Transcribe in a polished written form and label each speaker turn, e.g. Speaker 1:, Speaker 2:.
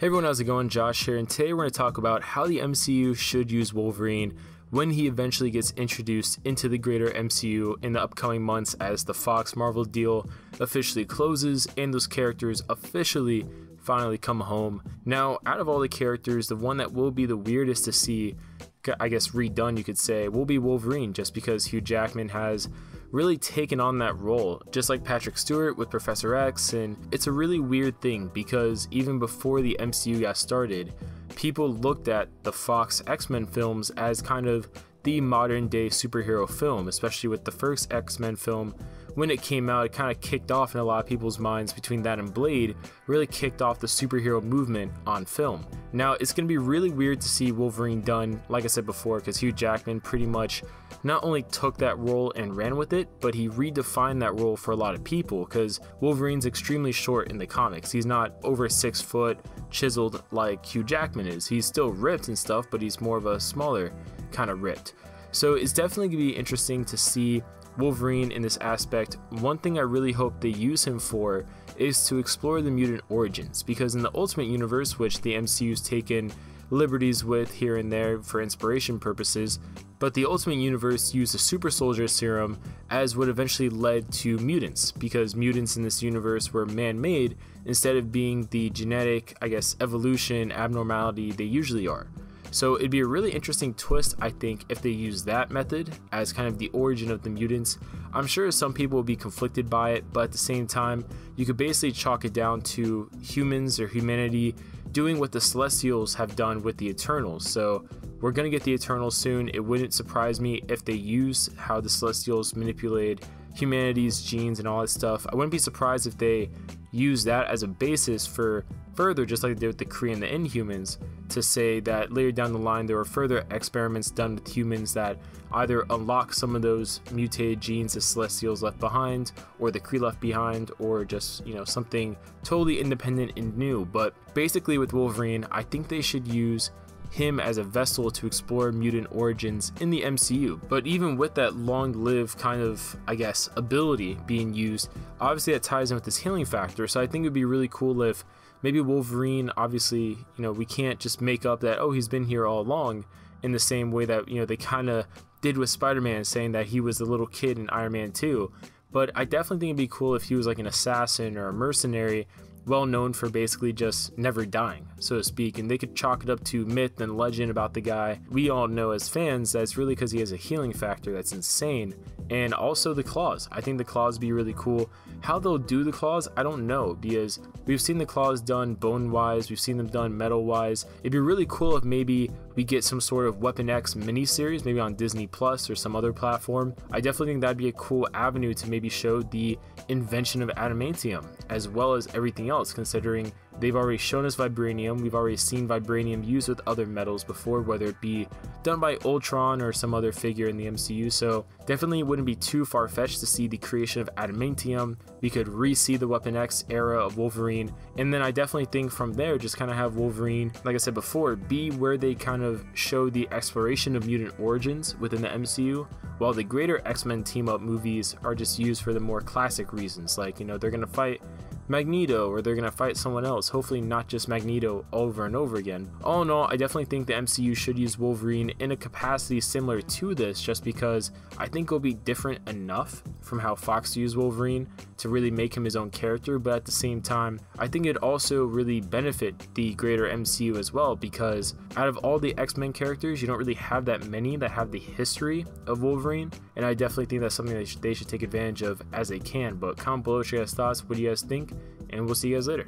Speaker 1: Hey everyone, how's it going? Josh here, and today we're going to talk about how the MCU should use Wolverine when he eventually gets introduced into the greater MCU in the upcoming months as the Fox Marvel deal officially closes and those characters officially finally come home. Now, out of all the characters, the one that will be the weirdest to see, I guess redone you could say, will be Wolverine, just because Hugh Jackman has really taken on that role, just like Patrick Stewart with Professor X. And it's a really weird thing because even before the MCU got started, people looked at the Fox X-Men films as kind of the modern day superhero film, especially with the first X-Men film. When it came out, it kind of kicked off in a lot of people's minds. Between that and Blade, really kicked off the superhero movement on film. Now, it's going to be really weird to see Wolverine done, like I said before, because Hugh Jackman pretty much not only took that role and ran with it, but he redefined that role for a lot of people, because Wolverine's extremely short in the comics. He's not over 6 foot, chiseled like Hugh Jackman is. He's still ripped and stuff, but he's more of a smaller kind of ripped. So it's definitely going to be interesting to see Wolverine in this aspect. One thing I really hope they use him for is to explore the mutant origins, because in the Ultimate Universe, which the MCU's taken liberties with here and there for inspiration purposes, but the Ultimate Universe used a super soldier serum as what eventually led to mutants, because mutants in this universe were man-made instead of being the genetic, I guess, evolution abnormality they usually are. So it'd be a really interesting twist, I think, if they use that method as kind of the origin of the mutants. I'm sure some people will be conflicted by it, but at the same time, you could basically chalk it down to humans or humanity doing what the Celestials have done with the Eternals. So we're going to get the Eternals soon. It wouldn't surprise me if they use how the Celestials manipulate humanity's genes and all that stuff. I wouldn't be surprised if they use that as a basis for further, just like they did with the Kree and the Inhumans, to say that later down the line there were further experiments done with humans that either unlock some of those mutated genes the Celestials left behind, or the Kree left behind, or just, you know, something totally independent and new. But basically with Wolverine, I think they should use him as a vessel to explore mutant origins in the MCU. But even with that long-lived kind of, I guess, ability being used, obviously that ties in with this healing factor. So I think it would be really cool if maybe Wolverine, obviously, you know, we can't just make up that, oh, he's been here all along, in the same way that, you know, they kind of did with Spider-Man, saying that he was the little kid in Iron Man 2. But I definitely think it'd be cool if he was like an assassin or a mercenary, well known for basically just never dying, so to speak, and they could chalk it up to myth and legend about the guy. We all know as fans that it's really because he has a healing factor that's insane. And also the claws. I think the claws would be really cool. How they'll do the claws, I don't know, because we've seen the claws done bone wise, we've seen them done metal wise. It'd be really cool if maybe we get some sort of Weapon X miniseries, maybe on Disney Plus or some other platform. I definitely think that'd be a cool avenue to maybe show the invention of adamantium as well as everything else, considering they've already shown us vibranium. We've already seen vibranium used with other metals before, whether it be done by Ultron or some other figure in the MCU. So definitely wouldn't be too far-fetched to see the creation of adamantium. We could re-see the Weapon X era of Wolverine, and then I definitely think from there just kind of have Wolverine, like I said before, be where they kind of show the exploration of mutant origins within the MCU, while the greater X-Men team-up movies are just used for the more classic reasons, like, you know, they're gonna fight Magneto or they're gonna fight someone else, hopefully not just Magneto over and over again. All in all, I definitely think the MCU should use Wolverine in a capacity similar to this, just because I think it'll be different enough from how Fox used Wolverine to really make him his own character, but at the same time, I think it'd also really benefit the greater MCU as well, because out of all the X-Men characters, you don't really have that many that have the history of Wolverine, and I definitely think that's something that they should take advantage of as they can. But comment below, share your guys' thoughts, what do you guys think, and we'll see you guys later.